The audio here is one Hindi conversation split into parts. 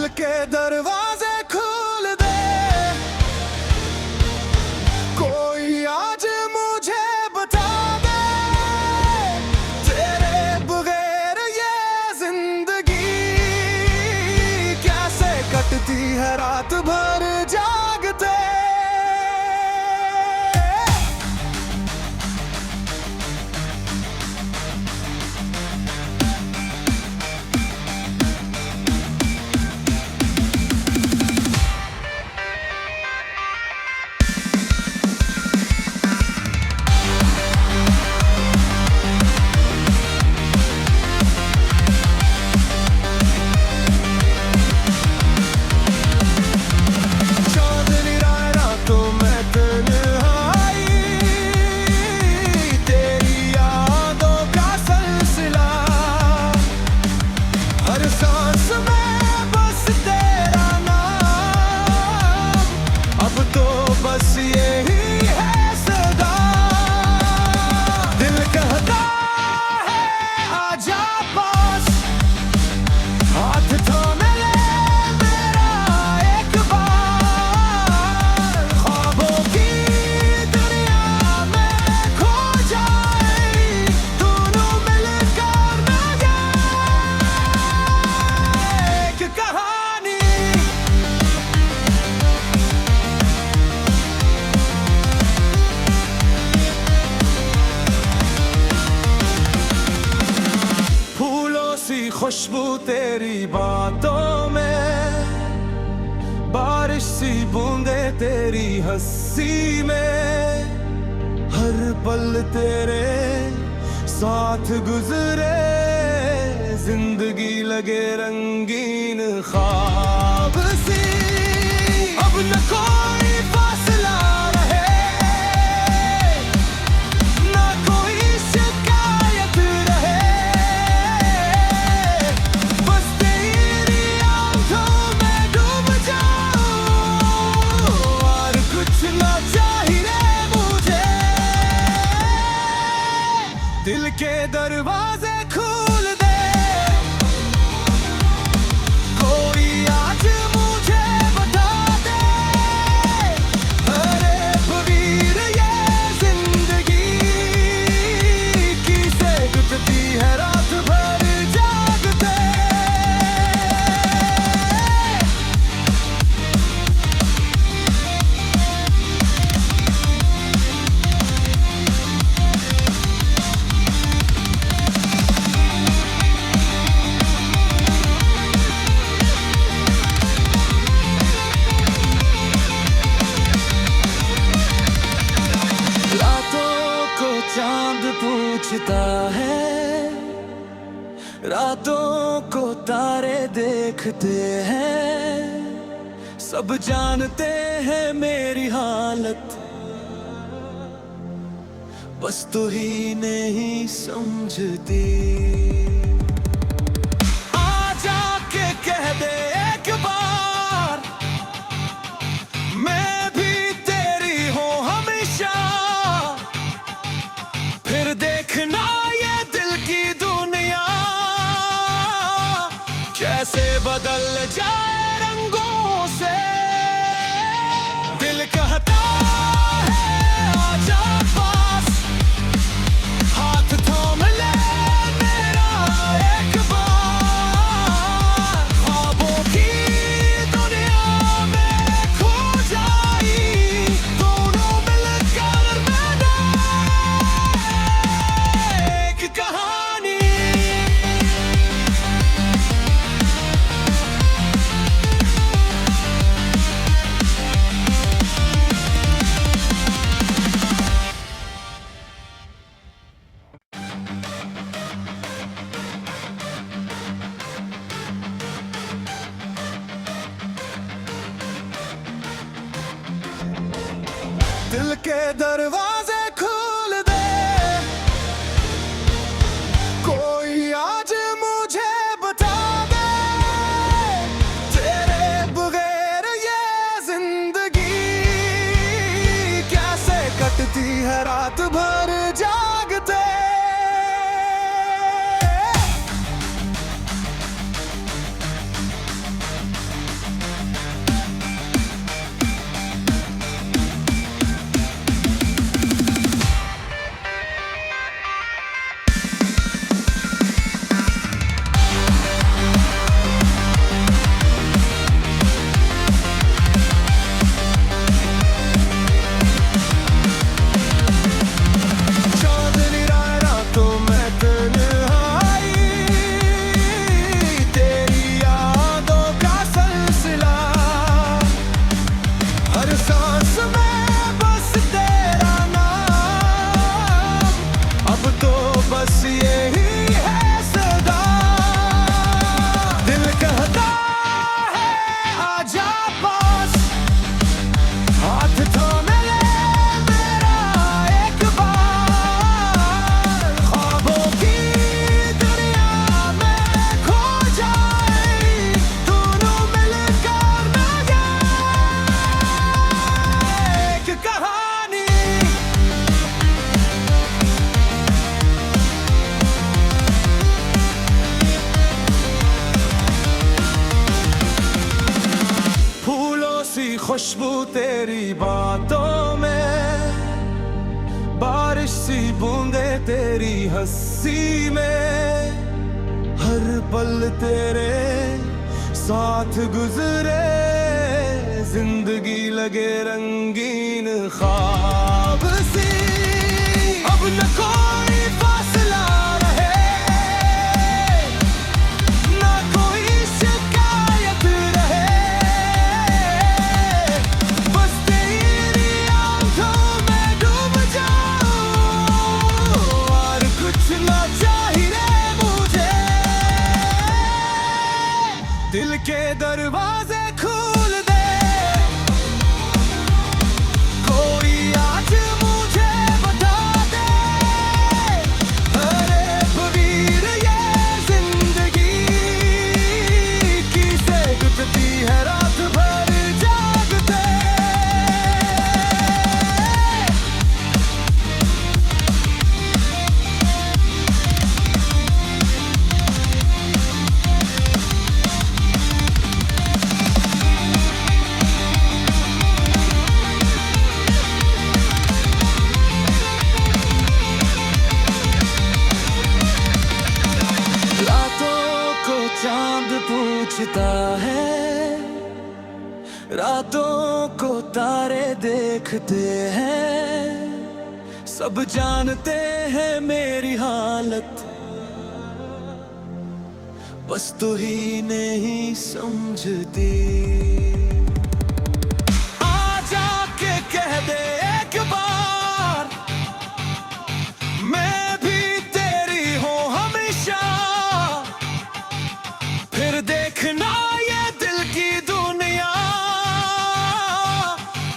दिल के दरवाजे खोल दे, कोई आज मुझे बता दे, तेरे बगैर ये जिंदगी कैसे कटती है रात भर जागते। खुशबू तेरी बातों में, बारिश सी बूंदे तेरी हंसी में, हर पल तेरे साथ गुजरे, जिंदगी लगे रंगीन ख्वाब सी। अब न कोई फासला रहे, ना कोई शिकायत रहे, बस तेरी आंखों में डूब जाऊं, और कुछ ना चाहिए मुझे। दिल के दरवाजे खोल दे, कोई आज मुझे बता दे, अरे बगैर ये जिंदगी किसे गुजरती है रात भर जागते। चांद पूछता है, रातों को तारे देखते हैं, सब जानते हैं मेरी हालत, बस तू ही नहीं समझती। आ जाके कह दे एक बार, मैं भी तेरी हूँ हमेशा, फिर देखना ये दिल की दुनिया कैसे बदल जाए रंगों से। दिल कहता है आजा पास, हाथ थाम ले मेरा एक बार, ख्वाबों की दुनिया में खो जाई, दोनों मिलकर मैंने एक कहानी। दिल के दरवाजे खोल दे, कोई आज मुझे बता दे, तेरे बगैर ये जिंदगी कैसे कटती है रात भर जागते। में बस तेरा नाम, अब तो बस यही है सदा। दिल कहता है आजा पास, हाथ थामे ले मेरा एक बार। ख्वाबों की दुनिया में खो जाए, दोनों मिलकर न जाए एक कहानी। फूलों सी खुशबू तेरी बातों में, बारिश सी बूंदे तेरी हंसी में। हर पल तेरे साथ गुजरे, जिंदगी लगे रंगीन ख्वाब सी। अब न कोई फासला रहे, न कोई शिकायत रहे, बस तेरी आंखों में डूब जाऊं और कुछ ना चाहिए मुझे। दिल के दरवाजे खोल दे, कोई आज मुझे बता दे। अरे पवीर ये जिंदगी किसे गुजरती है रात भर जागते। रातों को चांद पूछता है, रातों को तारे देखते हैं। सब जानते हैं मेरी हालत, बस तू ही नहीं समझती। आजा के कह दे एक बार, मैं भी तेरी हूँ हमेशा। फिर देखना ये दिल की दुनिया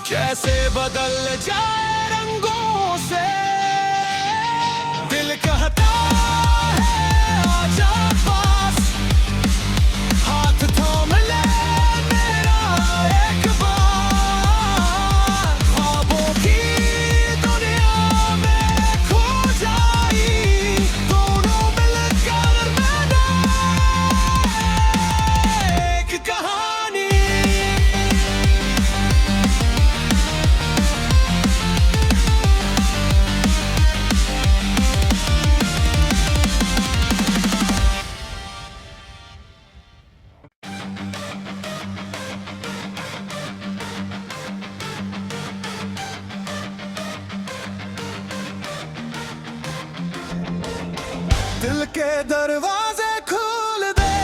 कैसे बदल जाए रंगों से। दिल कहता है आजा पास, हाथ थाम ले मेरा एक बार। ख्वाबों की दुनिया में खो जाई, दोनों मिलकर बना एक कहानी। दिल के दरवाजे खोल दे,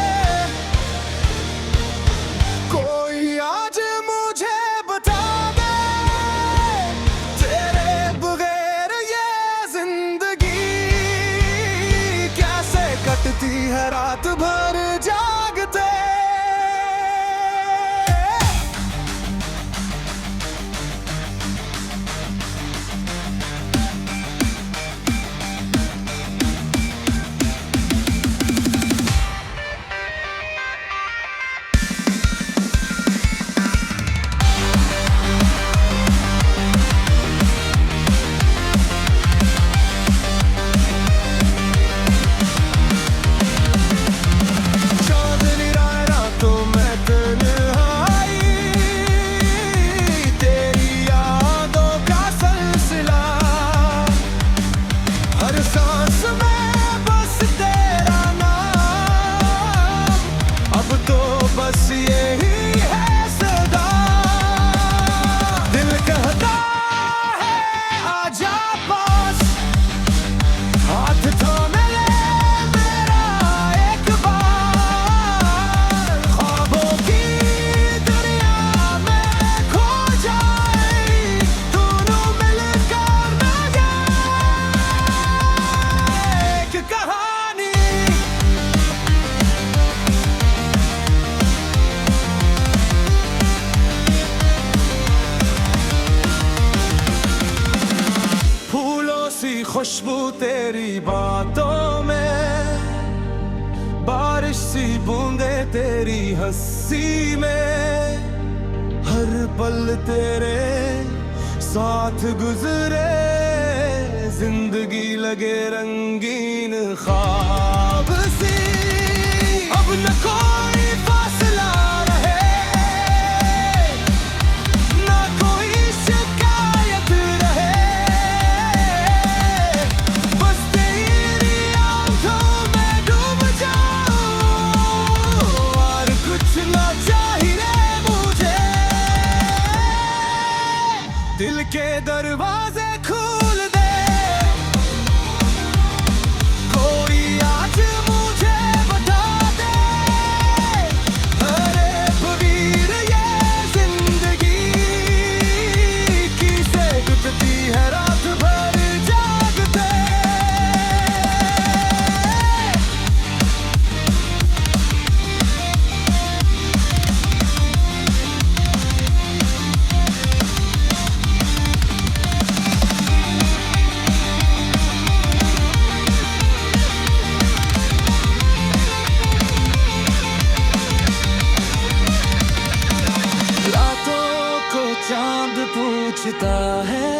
कोई आज मुझे बता दे। तेरे बगैर ये जिंदगी कैसे कटती है रात भर जागते। खुशबू तेरी बातों में, बारिश सी बूंदे तेरी हंसी में, हर पल तेरे साथ गुजरे, जिंदगी लगे रंगीन ख्वाब सी। अब न कोई फासला रहे, ना कोई शिकायत रहे, बस तेरी आंखों में डूब जाऊं, और कुछ ना चाहिए मुझे। दिल के दरवाजे खोल दे, कोई आज मुझे बता दे, अरे बवीर ये जिंदगी किसे गुजरती है रात भर जागते। चांद पूछता है,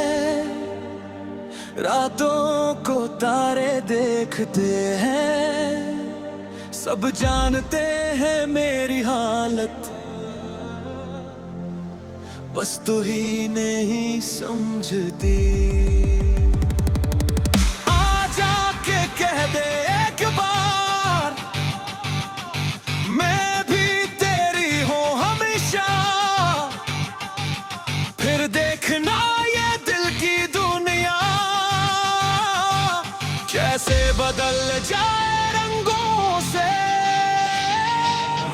रातों को तारे देखते हैं, सब जानते हैं मेरी हालत, बस तू ही नहीं समझती। आजा के कह दे एक बार, मैं भी तेरी हूँ हमेशा, फिर देखना ये दिल की दुनिया कैसे बदल जाए रंगों से।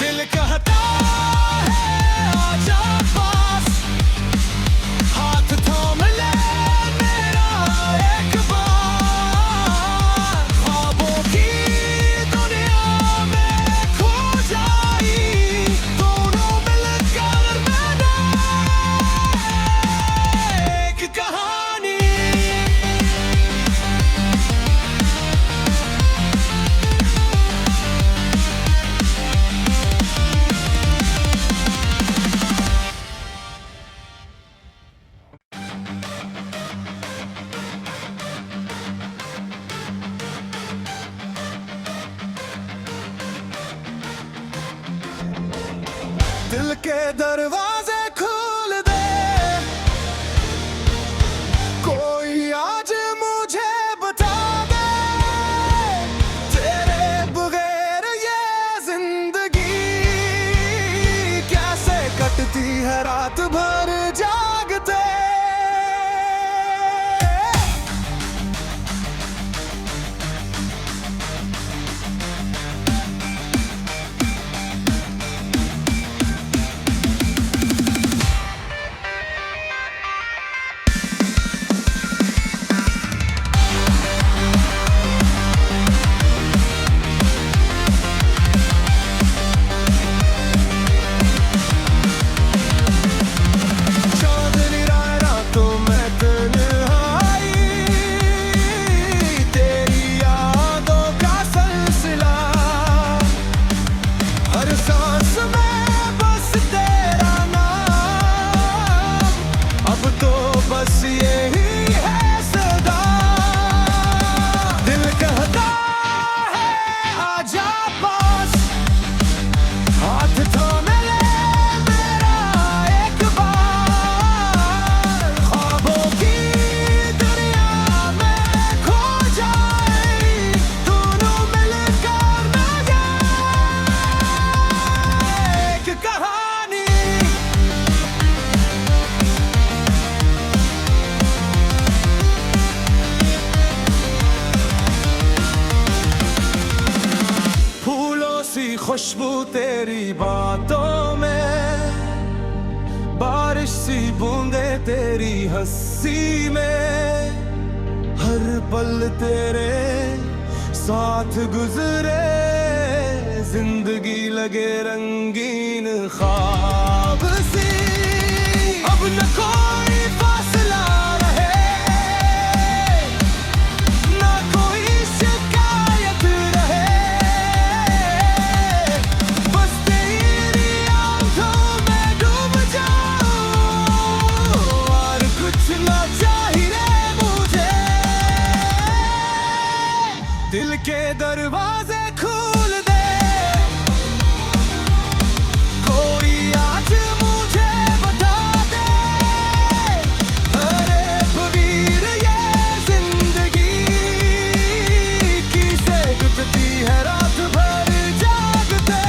दिल कहता है आजा पास, हाथ थाम ले मेरा एक बार, ख्वाबों की दुनिया में खो जाई, दोनों मिलकर मैंने एक कहानी। दिल के दरवाजे खोल दे, कोई आज मुझे बता दे, तेरे बगैर ये जिंदगी कैसे कटती है रात भर जागते। खुशबू तेरी बातों में, बारिश सी बूंदे तेरी हंसी में, हर पल तेरे साथ गुजरे, जिंदगी लगे रंगीन ख्वाब सी। अब न कोई फासला रहे, के दरवाजे खोल दे, कोई आज मुझे बता दे। अरे बवीर ये जिंदगी किसे गुजरती है रात भर जागते।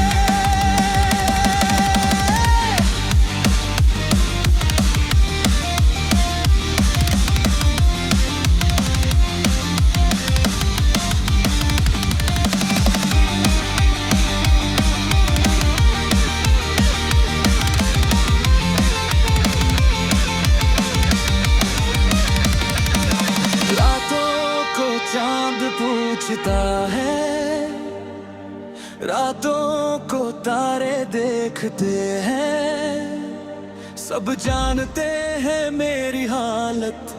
चांद पूछता है, रातों को तारे देखते हैं, सब जानते हैं मेरी हालत,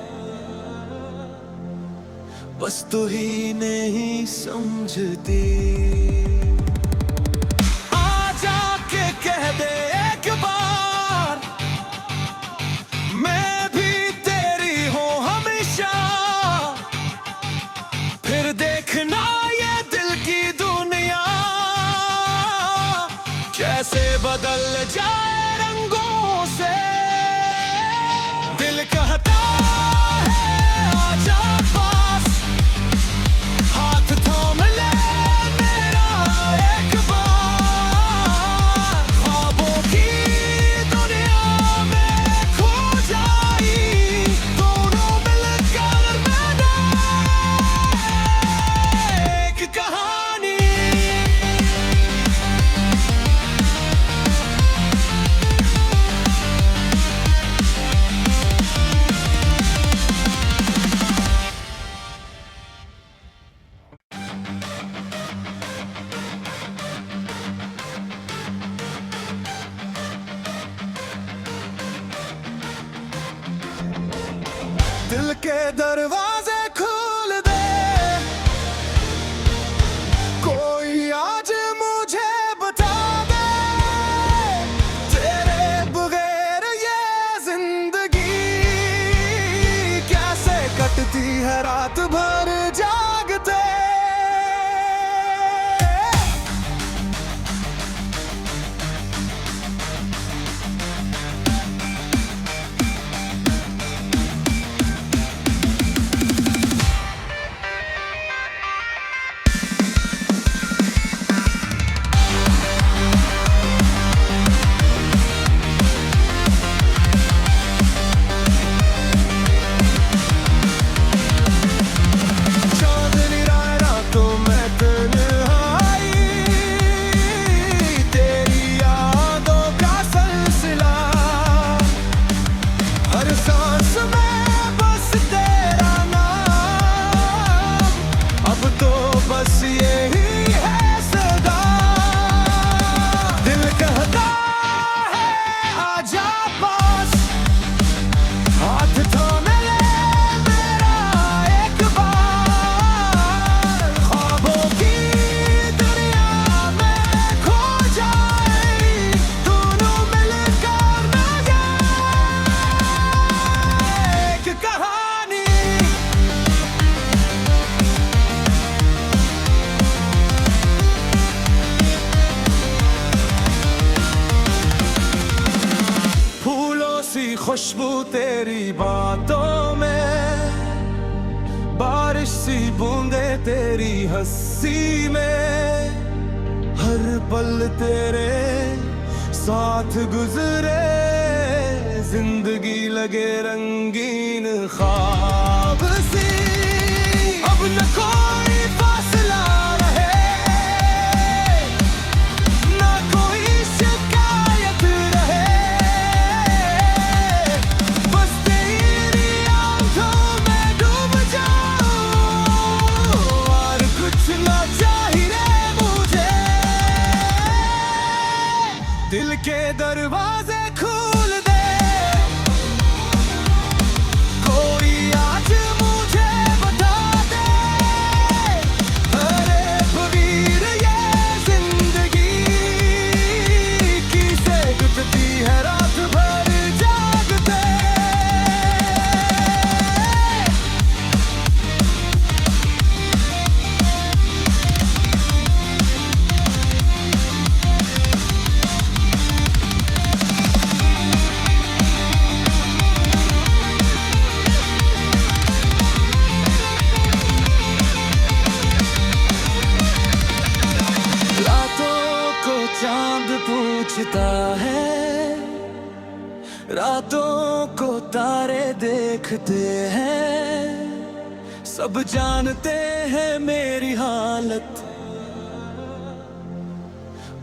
बस तू ही नहीं समझती। आ जाके कह दे एक बार, मैं भी तेरी हूँ हमेशा, फिर देखना ये दिल की दुनिया कैसे बदल जाए रंगों से। दिल कहता है आजा पास, हाथ थाम ले मेरा एक बार, ख्वाबों की दुनिया में खो जाई, दोनों मिलकर बना एक कहानी। दिल के दरवाजे खोल दे, कोई आज मुझे बता दे। तेरे बगैर ये जिंदगी कैसे कटती है रात भर जागते। खुशबू तेरी बातों में, बारिश सी बूंदे तेरी हंसी में, हर पल तेरे साथ गुजरे, जिंदगी लगे रंगीन ख्वाब सी। अब न कोई फासला रहे, ना कोई शिकायत रहे, बस तेरी आंखों में डूब जाऊं, और कुछ ना चाहिए मुझे। दिल के दरवाजे खोल दे, कोई आज मुझे बता दे। अरे बवीर ये जिंदगी किसे गुजरती है रात भर जागते। सोचता है, रातों को तारे देखते हैं, सब जानते हैं मेरी हालत,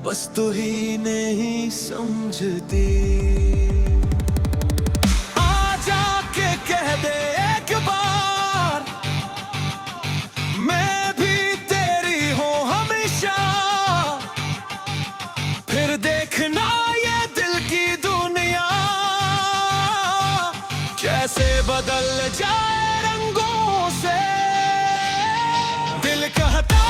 बस तू ही नहीं समझती। आ जाके कह दे एक बार, मैं भी तेरी हूँ हमेशा, फिर देखना ये दिल की दुनिया कैसे बदल जाए रंगों से। दिल कहता